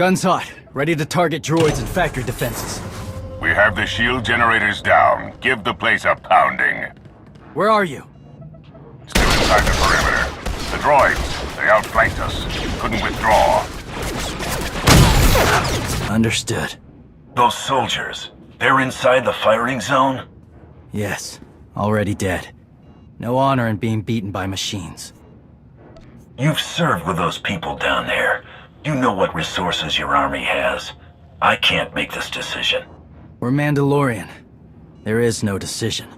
Guns hot. Ready to target droids and factory defenses. We have the shield generators down. Give the place a pounding. Where are you? Still inside the perimeter. The droids, they outflanked us. Couldn't withdraw. Understood. Those soldiers, they're inside the firing zone? Yes. Already dead. No honor in being beaten by machines. You've served with those people down there. You know what resources your army has. I can't make this decision. We're Mandalorian. There is no decision.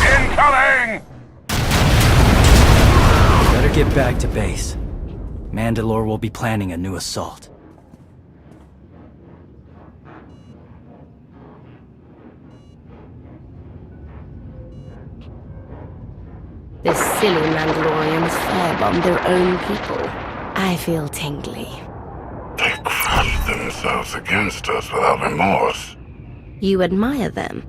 Incoming! Better get back to base. Mandalore will be planning a new assault. The silly Mandalorians firebombed their own people. I feel tingly. They crushed themselves against us without remorse. You admire them.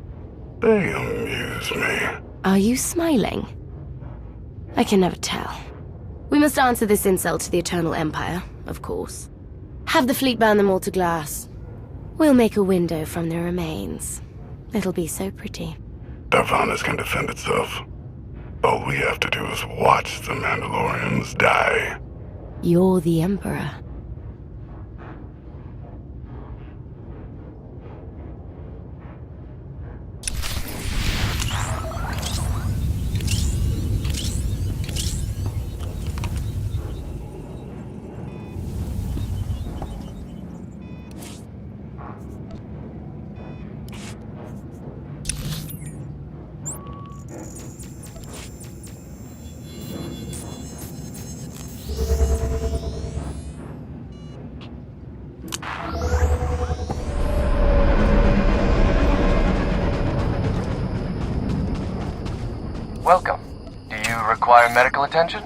They amuse me. Are you smiling? I can never tell. We must answer this insult to the Eternal Empire, of course. Have the fleet burn them all to glass. We'll make a window from their remains. It'll be so pretty. Darvanas can defend itself. All we have to do is watch the Mandalorians die. You're the Emperor. Welcome. Do you require medical attention?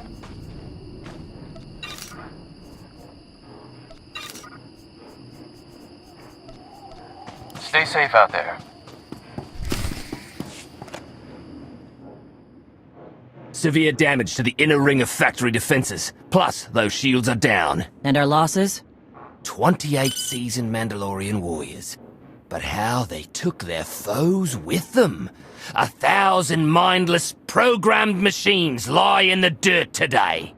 Stay safe out there. Severe damage to the inner ring of factory defenses. Plus, those shields are down. And our losses? 28 seasoned Mandalorian warriors. But how they took their foes with them. 1,000 mindless, programmed machines lie in the dirt today.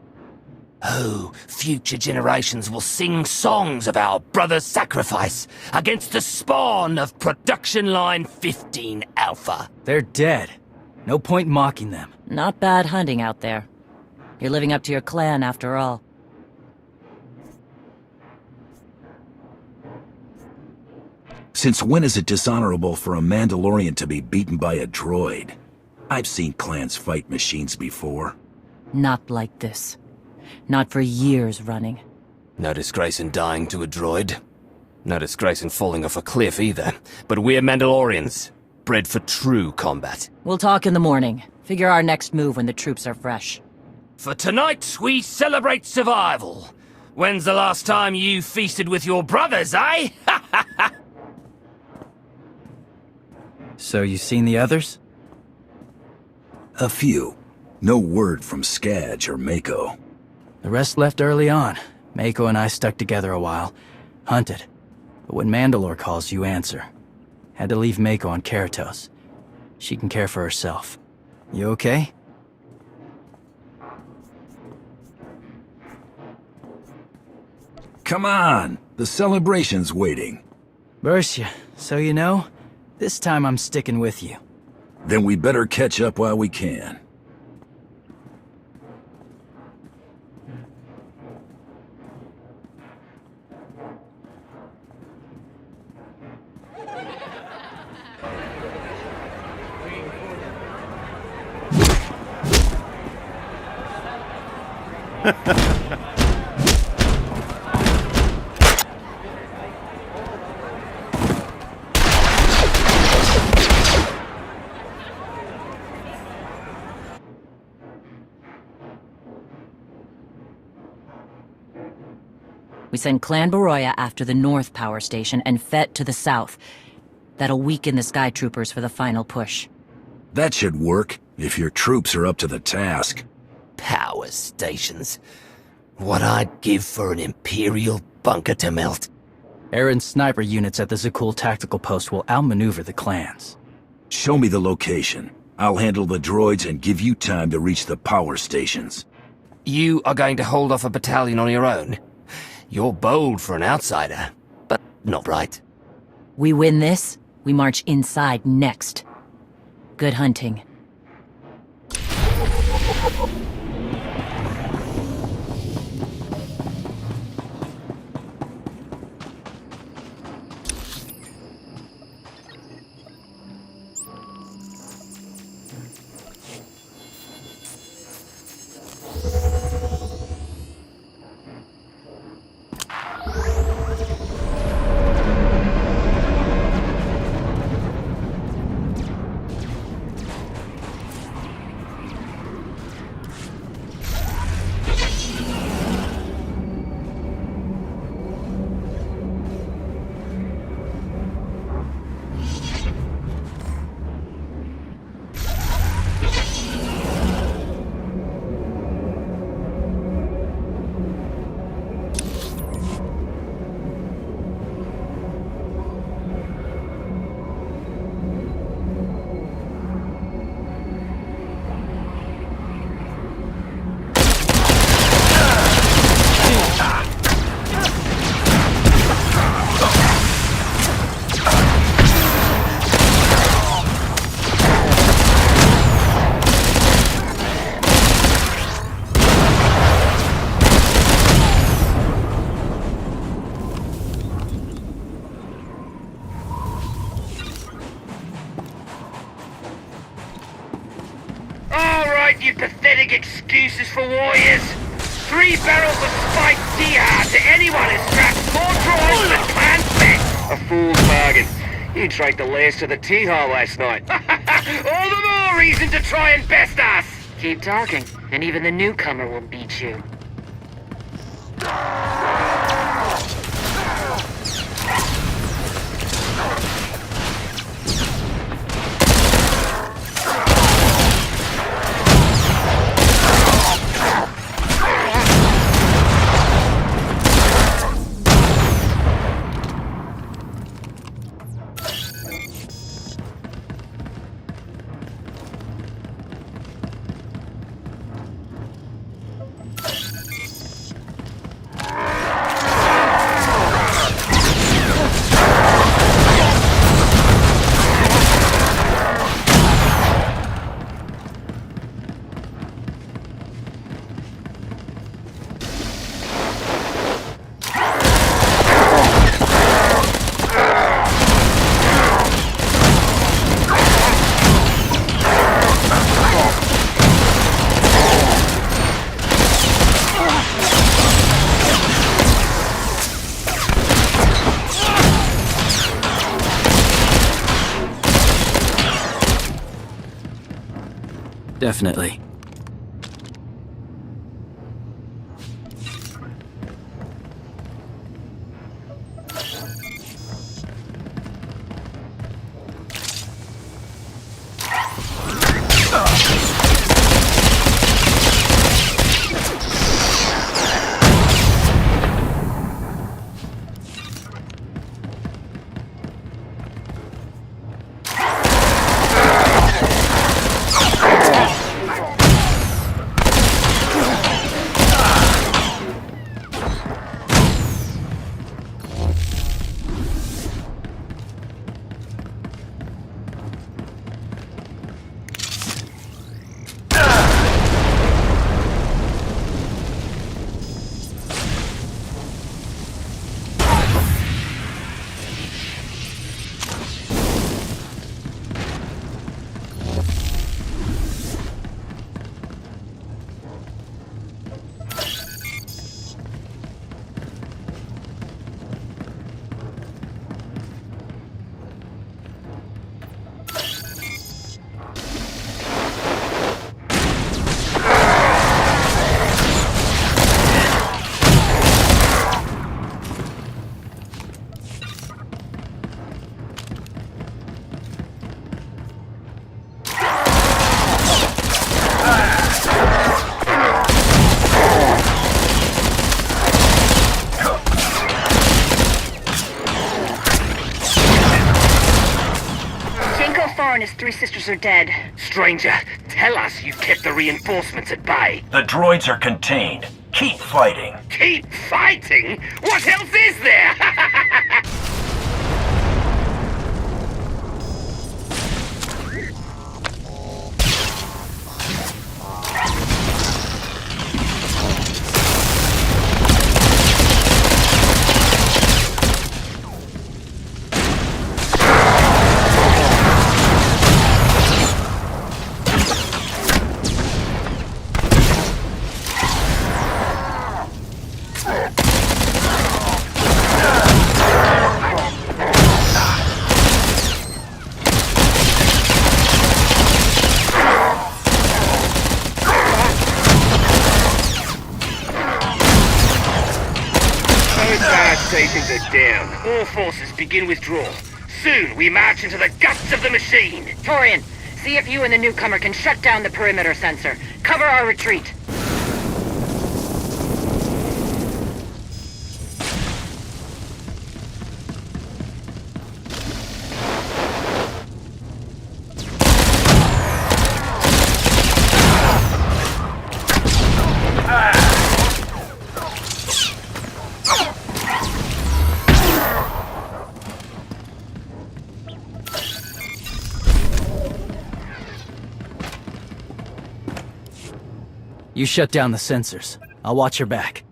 Oh, future generations will sing songs of our brother's sacrifice against the spawn of Production Line 15 Alpha. They're dead. No point mocking them. Not bad hunting out there. You're living up to your clan after all. Since when is it dishonorable for a Mandalorian to be beaten by a droid? I've seen clans fight machines before. Not like this. Not for years running. No disgrace in dying to a droid. No disgrace in falling off a cliff either. But we're Mandalorians, bred for true combat. We'll talk in the morning. Figure our next move when the troops are fresh. For tonight, we celebrate survival. When's the last time you feasted with your brothers, eh? So you seen the others? A few. No word from Skadge or Mako. The rest left early on. Mako and I stuck together a while. Hunted. But when Mandalore calls, you answer. Had to leave Mako on Keratos. She can care for herself. You okay? Come on! The celebration's waiting. Bercia, so you know, this time I'm sticking with you. Then we better catch up while we can. We send Clan Baroya after the North Power Station and Fett to the south. That'll weaken the Sky Troopers for the final push. That should work, if your troops are up to the task. Power stations. What I'd give for an Imperial bunker to melt. Aaron's sniper units at the Zakul tactical post will outmaneuver the clans. Show me the location. I'll handle the droids and give you time to reach the power stations. You are going to hold off a battalion on your own? You're bold for an outsider, but not right. We win this, we march inside next. Good hunting. You pathetic excuses for warriors. 3 barrels of spiked DR to anyone who straps more droids than clan fed. A fool's bargain. You drank the last of the tea hall last night. All the more reason to try and best us. Keep talking, and even the newcomer will beat you. Definitely. his three sisters are dead. Stranger, tell us you've kept the reinforcements at bay. The droids are contained. Keep fighting. Keep fighting? What else is there? Stations are down. All forces begin withdrawal. Soon we march into the guts of the machine. Torian, see if you and the newcomer can shut down the perimeter sensor. Cover our retreat. You shut down the sensors. I'll watch your back.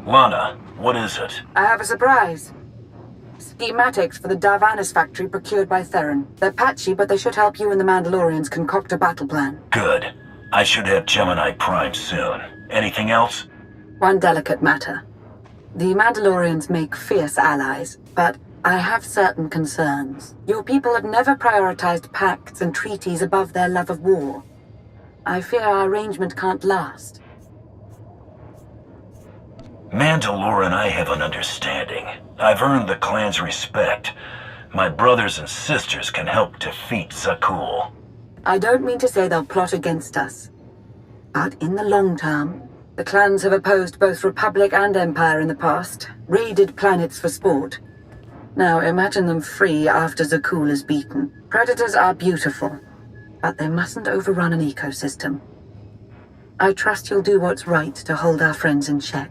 Lana, what is it? I have a surprise. Schematics for the Darvanis factory procured by Theron. They're patchy, but they should help you and the Mandalorians concoct a battle plan. Good. I should have Gemini Prime soon. Anything else? One delicate matter. The Mandalorians make fierce allies, but I have certain concerns. Your people have never prioritized pacts and treaties above their love of war. I fear our arrangement can't last. Mandalore and I have an understanding. I've earned the clan's respect. My brothers and sisters can help defeat Zakul. I don't mean to say they'll plot against us. But in the long term, the clans have opposed both Republic and Empire in the past, raided planets for sport. Now imagine them free after Zakul is beaten. Predators are beautiful, but they mustn't overrun an ecosystem. I trust you'll do what's right to hold our friends in check.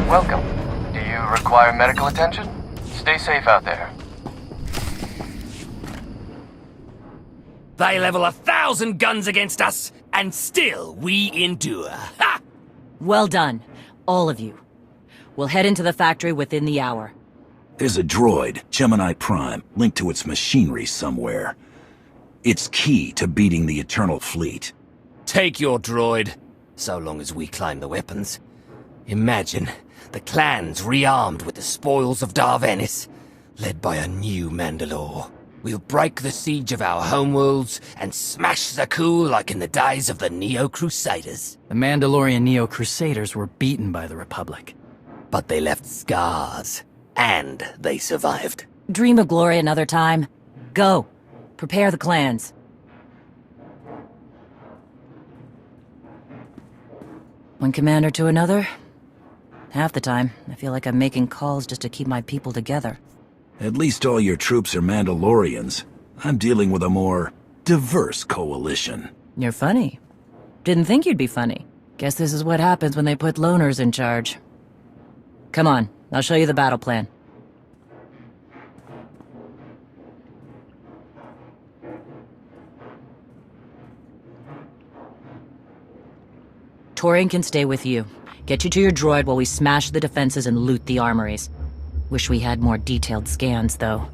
Welcome. Do you require medical attention? Stay safe out there. They level 1,000 guns against us, and still we endure. Ha! Well done, all of you. We'll head into the factory within the hour. There's a droid, Gemini Prime, linked to its machinery somewhere. It's key to beating the Eternal Fleet. Take your droid, so long as we climb the weapons. Imagine the clans rearmed with the spoils of Darvanis, led by a new Mandalore. We'll break the siege of our homeworlds and smash Zakul like in the days of the Neo-Crusaders. The Mandalorian Neo-Crusaders were beaten by the Republic. But they left scars, and they survived. Dream of glory another time. Go. Prepare the clans. One commander to another. Half the time, I feel like I'm making calls just to keep my people together. At least all your troops are Mandalorians. I'm dealing with a more diverse coalition. You're funny. Didn't think you'd be funny. Guess this is what happens when they put loners in charge. Come on, I'll show you the battle plan. Torian can stay with you. Get you to your droid while we smash the defenses and loot the armories. Wish we had more detailed scans, though.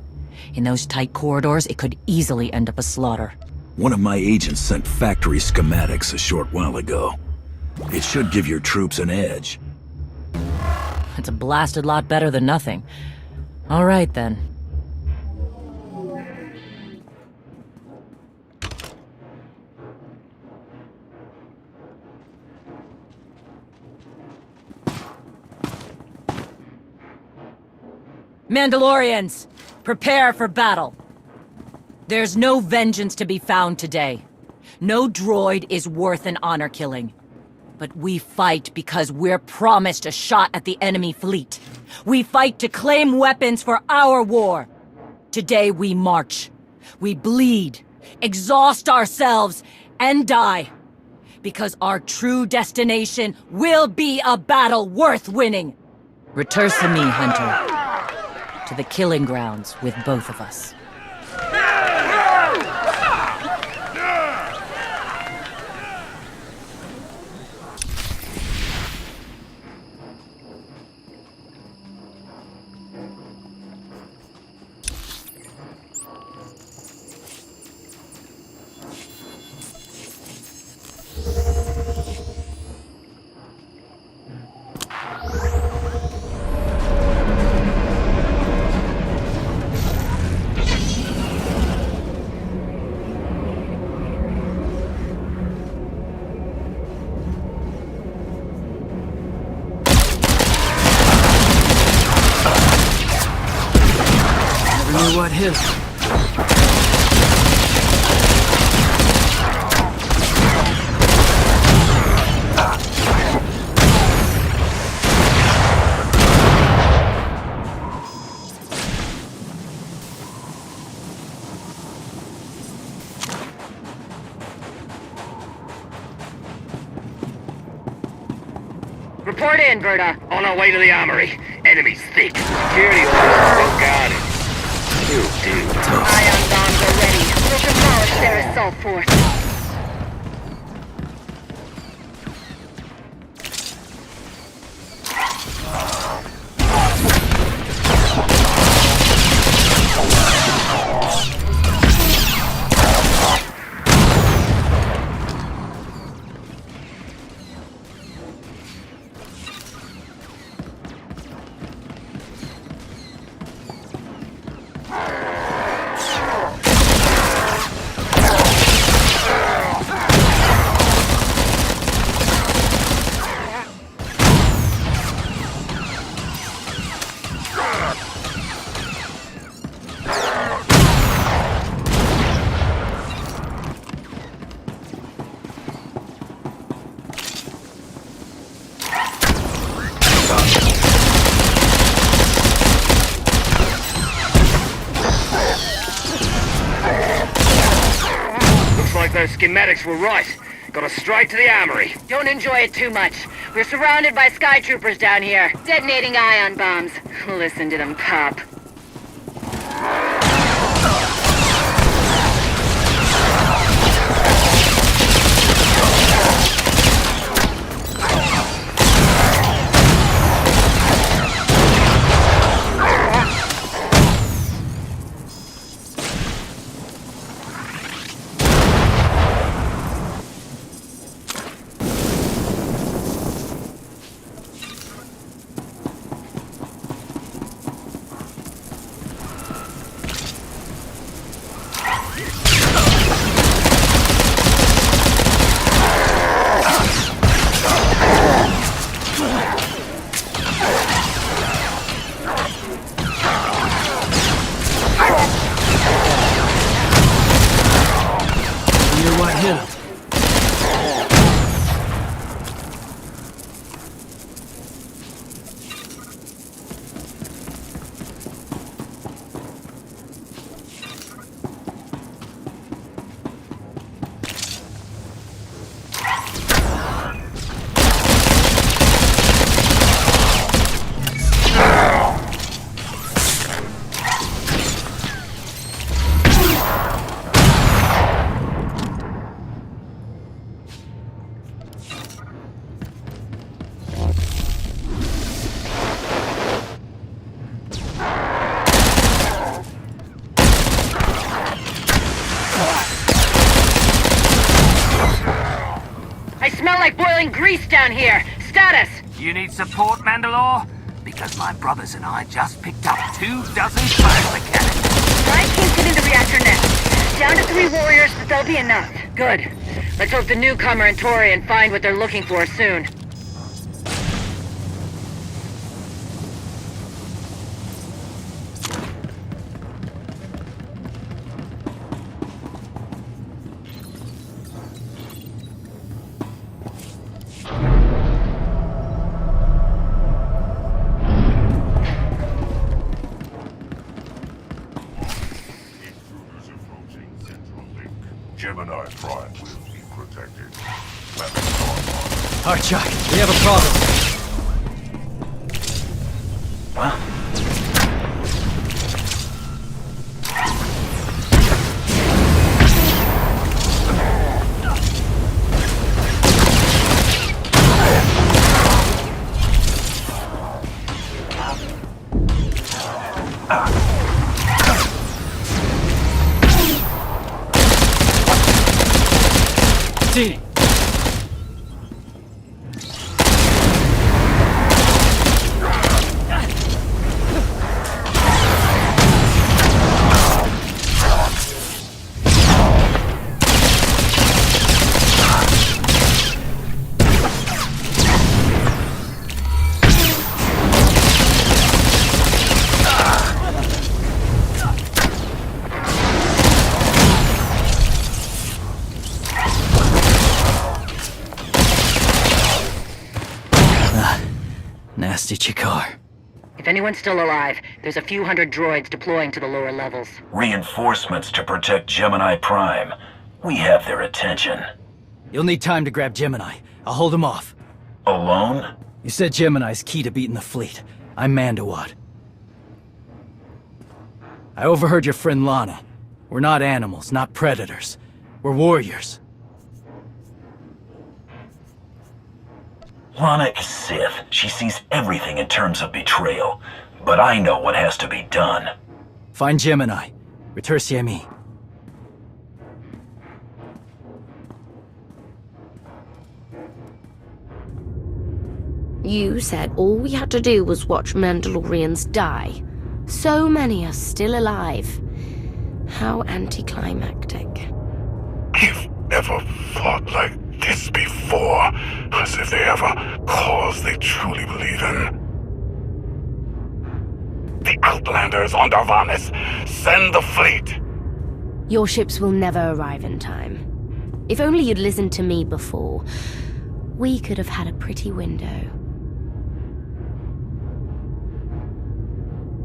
In those tight corridors, it could easily end up a slaughter. One of my agents sent factory schematics a short while ago. It should give your troops an edge. It's a blasted lot better than nothing. All right, then. Mandalorians, prepare for battle. There's no vengeance to be found today. No droid is worth an honor killing. But we fight because we're promised a shot at the enemy fleet. We fight to claim weapons for our war. Today we march. We bleed, exhaust ourselves, and die. Because our true destination will be a battle worth winning. Return to me, Hunter. To the killing grounds with both of us. What hit? Report in, Verta. On our way to the armory. Enemy's thick. Security orders well guarded. You do. Ion bombs are ready. We'll demolish their assault force. Those schematics were right. Got us straight to the armory. Don't enjoy it too much. We're surrounded by sky troopers down here, detonating ion bombs. Listen to them pop. I smell like boiling grease down here. Status! You need support, Mandalore? because my brothers and I just picked up 24 plasma cannons. Ryan can't get into reactor nest. Down to 3 warriors, but they'll be enough. Good. Let's hope the newcomer and Torian find what they're looking for soon. Gemini Prime will be protected. Weapons online. Archak, we have a problem. Well, See. Nasty Chikar. If anyone's still alive, there's a few hundred droids deploying to the lower levels. reinforcements to protect Gemini Prime. We have their attention. You'll need time to grab Gemini. I'll hold him off. Alone? You said Gemini's key to beating the fleet. I'm Mandawat. I overheard your friend Lana. We're not animals, not predators. We're warriors. Lana is Sith. She sees everything in terms of betrayal. But I know what has to be done. Find Gemini. Retursier me. You said all we had to do was watch Mandalorians die. So many are still alive. How anticlimactic. I've never fought like this before, as if they have a cause they truly believe in. The Outlanders on Darvanis! Send the fleet! Your ships will never arrive in time. If only you'd listened to me before, we could have had a pretty window.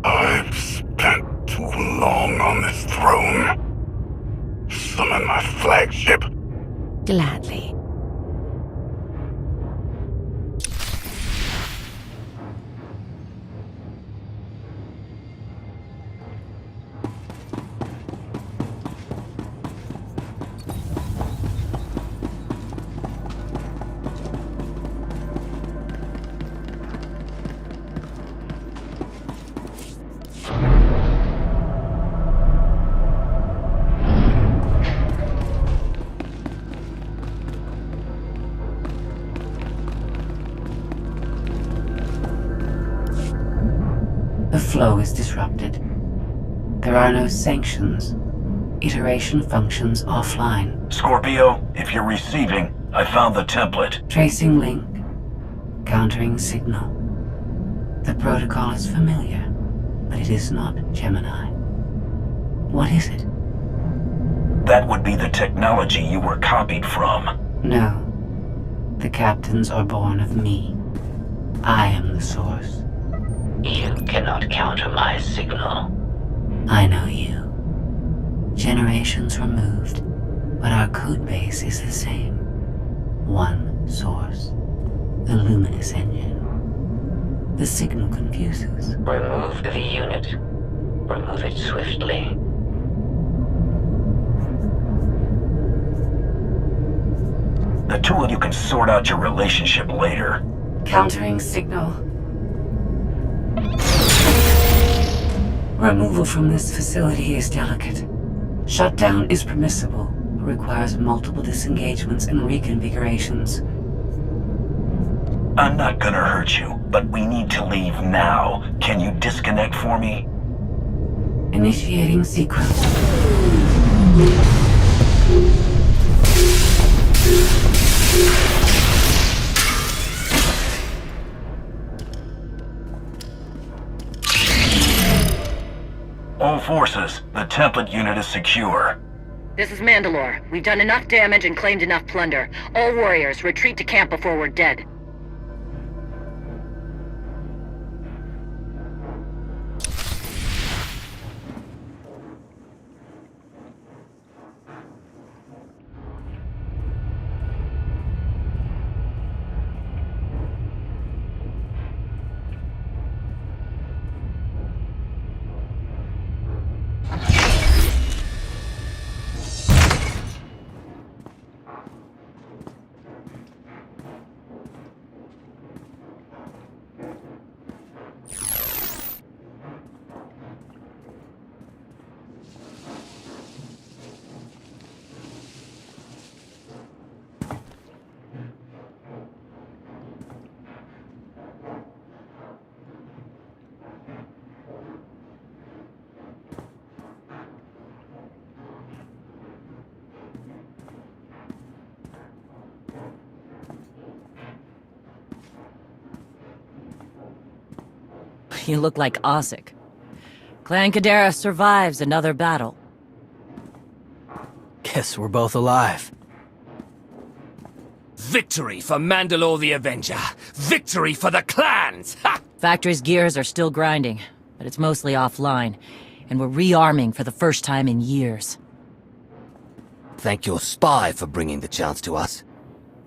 I've spent too long on this throne. Summon my flagship. Gladly. The flow is disrupted. There are no sanctions. Iteration functions offline. Scorpio, if you're receiving, I found the template. Tracing link. Countering signal. The protocol is familiar, but it is not Gemini. What is it? That would be the technology you were copied from. No. The captains are born of me. I am the source. You cannot counter my signal. I know you. Generations removed, but our code base is the same. One source. The luminous engine. The signal confuses. Remove the unit. Remove it swiftly. The two of you can sort out your relationship later. Countering signal. Removal from this facility is delicate. Shutdown is permissible, but requires multiple disengagements and reconfigurations. I'm not gonna hurt you, but we need to leave now. Can you disconnect for me? Initiating sequence. All forces, the template unit is secure. This is Mandalore. We've done enough damage and claimed enough plunder. All warriors, retreat to camp before we're dead. You look like Osik. Clan Kadera survives another battle. Guess we're both alive. Victory for Mandalore the Avenger! Victory for the clans! Ha! Factory's gears are still grinding, but it's mostly offline, and we're rearming for the first time in years. Thank your spy for bringing the chance to us.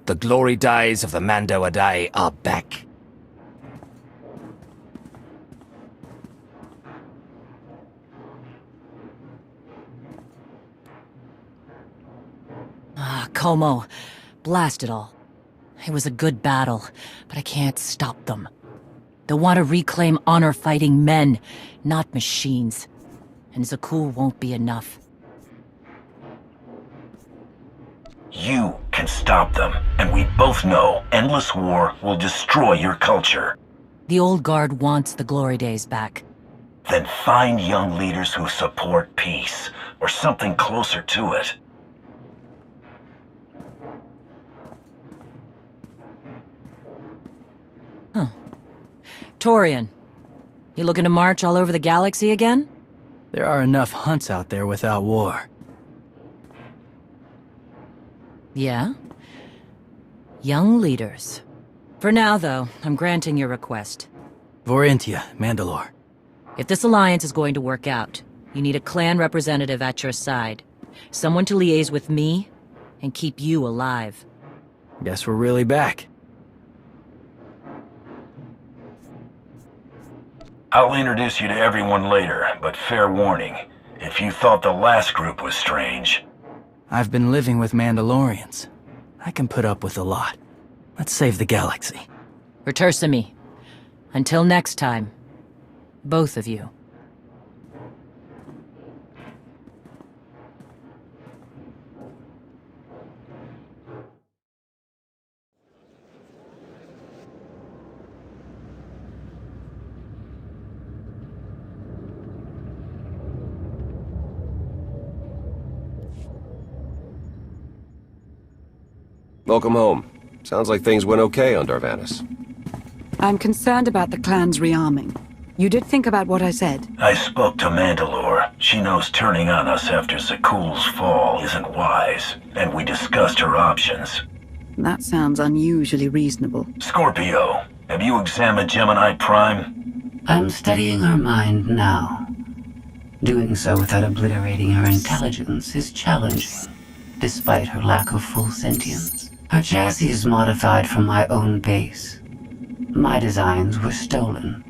The glory days of the Mando Adai are back. Como. Blast it all. It was a good battle, but I can't stop them. They'll want to reclaim honor-fighting men, not machines. And Zakuul won't be enough. You can stop them, and we both know endless war will destroy your culture. The old guard wants the glory days back. Then find young leaders who support peace, or something closer to it. Huh. Torian, you looking to march all over the galaxy again? There are enough hunts out there without war. Yeah? Young leaders. For now, though, I'm granting your request. Vorintia, Mandalore. If this alliance is going to work out, you need a clan representative at your side. Someone to liaise with me and keep you alive. Guess we're really back. I'll introduce you to everyone later, but fair warning, if you thought the last group was strange. I've been living with Mandalorians. I can put up with a lot. Let's save the galaxy. Return to me. Until next time, both of you. Welcome home. Sounds like things went okay on Darvanis. I'm concerned about the clan's rearming. You did think about what I said? I spoke to Mandalore. She knows turning on us after Zakuul's fall isn't wise, and we discussed her options. That sounds unusually reasonable. Scorpio, have you examined Gemini Prime? I'm studying her mind now. Doing so without obliterating her intelligence is challenging, despite her lack of full sentience. Her chassis is modified from my own base. My designs were stolen.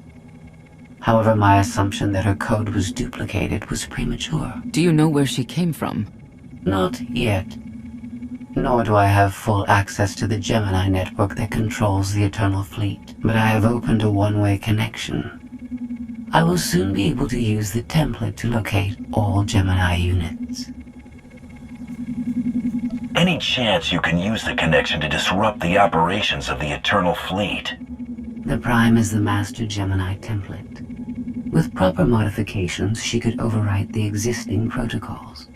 However, my assumption that her code was duplicated was premature. Do you know where she came from? Not yet. Nor do I have full access to the Gemini network that controls the Eternal Fleet. But I have opened a one-way connection. I will soon be able to use the template to locate all Gemini units. Any chance you can use the connection to disrupt the operations of the Eternal Fleet? The Prime is the Master Gemini template. With proper modifications, she could overwrite the existing protocols.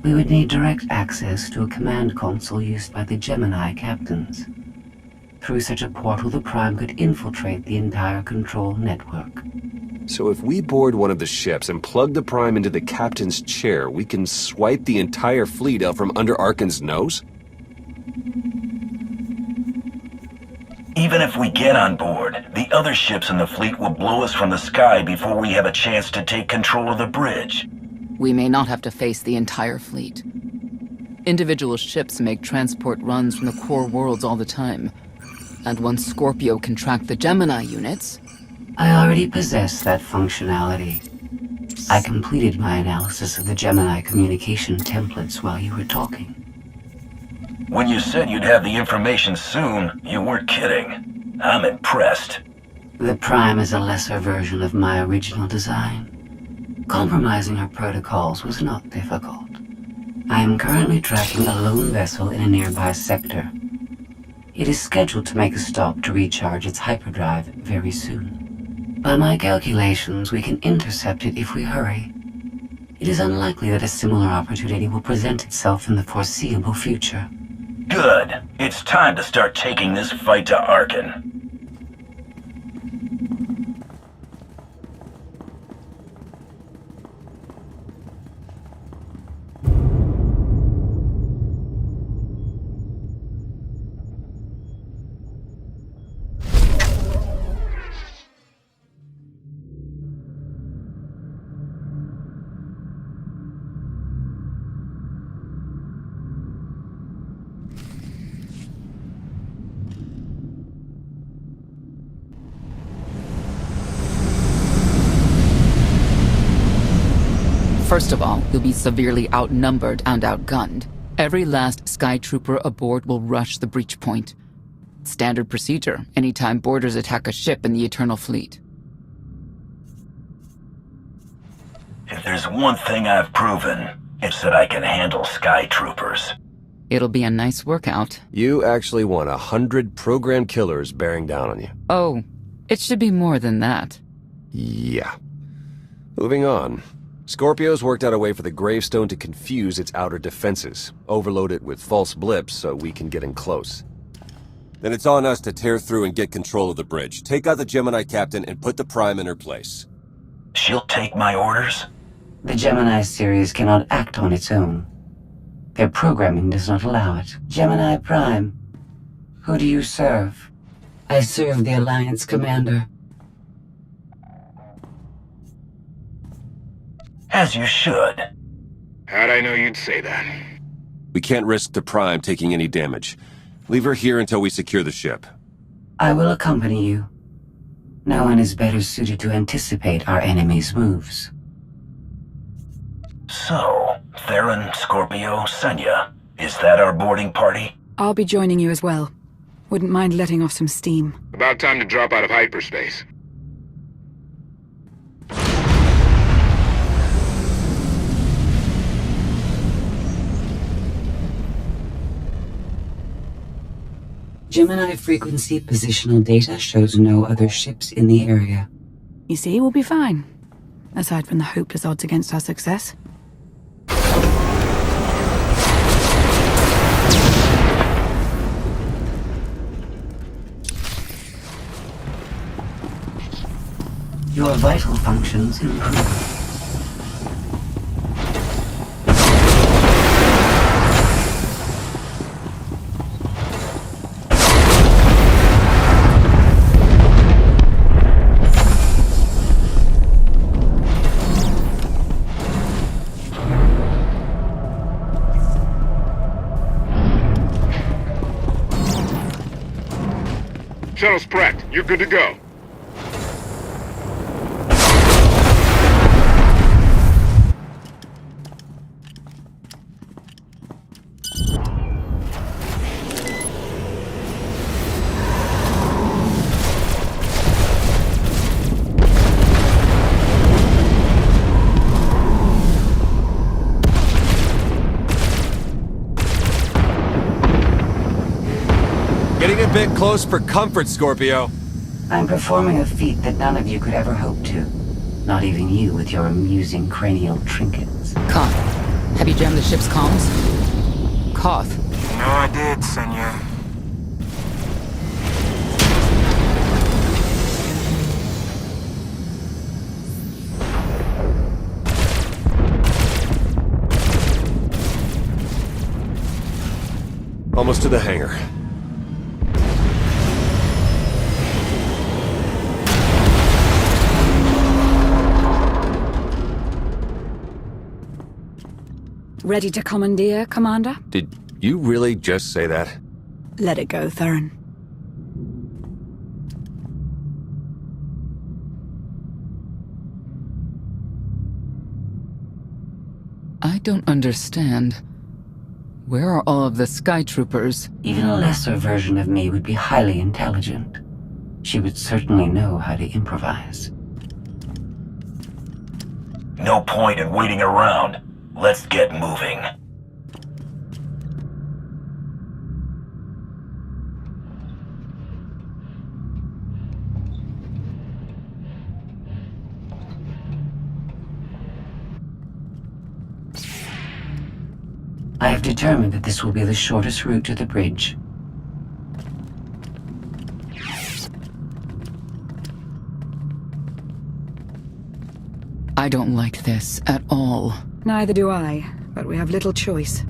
We would need direct access to a command console used by the Gemini captains. Through such a portal, the Prime could infiltrate the entire control network. So if we board one of the ships and plug the Prime into the captain's chair, we can swipe the entire fleet out from under Arkan's nose? Even if we get on board, the other ships in the fleet will blow us from the sky before we have a chance to take control of the bridge. We may not have to face the entire fleet. Individual ships make transport runs from the core worlds all the time. And once Scorpio can track the Gemini units... I already possess that functionality. I completed my analysis of the Gemini communication templates while you were talking. When you said you'd have the information soon, you weren't kidding. I'm impressed. The Prime is a lesser version of my original design. Compromising her protocols was not difficult. I am currently tracking a lone vessel in a nearby sector. It is scheduled to make a stop to recharge its hyperdrive very soon. By my calculations, we can intercept it if we hurry. It is unlikely that a similar opportunity will present itself in the foreseeable future. Good. It's time to start taking this fight to Arkan. First of all, you'll be severely outnumbered and outgunned. Every last Sky Trooper aboard will rush the breach point. Standard procedure, anytime boarders attack a ship in the Eternal Fleet. If there's one thing I've proven, it's that I can handle Sky Troopers. It'll be a nice workout. You actually want 100 programmed killers bearing down on you. Oh, it should be more than that. Yeah. Moving on. Scorpio's worked out a way for the gravestone to confuse its outer defenses, overload it with false blips so we can get in close. Then it's on us to tear through and get control of the bridge. Take out the Gemini captain and put the Prime in her place. She'll take my orders? The Gemini series cannot act on its own. Their programming does not allow it. Gemini Prime, who do you serve? I serve the Alliance Commander. As you should. How'd I know you'd say that? We can't risk the Prime taking any damage. Leave her here until we secure the ship. I will accompany you. No one is better suited to anticipate our enemy's moves. So, Theron, Scorpio, Senya, is that our boarding party? I'll be joining you as well. Wouldn't mind letting off some steam. About time to drop out of hyperspace. Gemini frequency positional data shows no other ships in the area. You see, we'll be fine. Aside from the hopeless odds against our success. Your vital functions improve. Shuttle's prepped. You're good to go. bit close for comfort, Scorpio. I'm performing a feat that none of you could ever hope to. Not even you with your amusing cranial trinkets. Koth, have you jammed the ship's comms? Koth. No, I did, senor. Almost to the hangar. Ready to commandeer, Commander? Did you really just say that? Let it go, Theron. I don't understand. Where are all of the Sky Troopers? Even a lesser version of me would be highly intelligent. She would certainly know how to improvise. No point in waiting around. Let's get moving. I have determined that this will be the shortest route to the bridge. I don't like this at all. Neither do I, but we have little choice.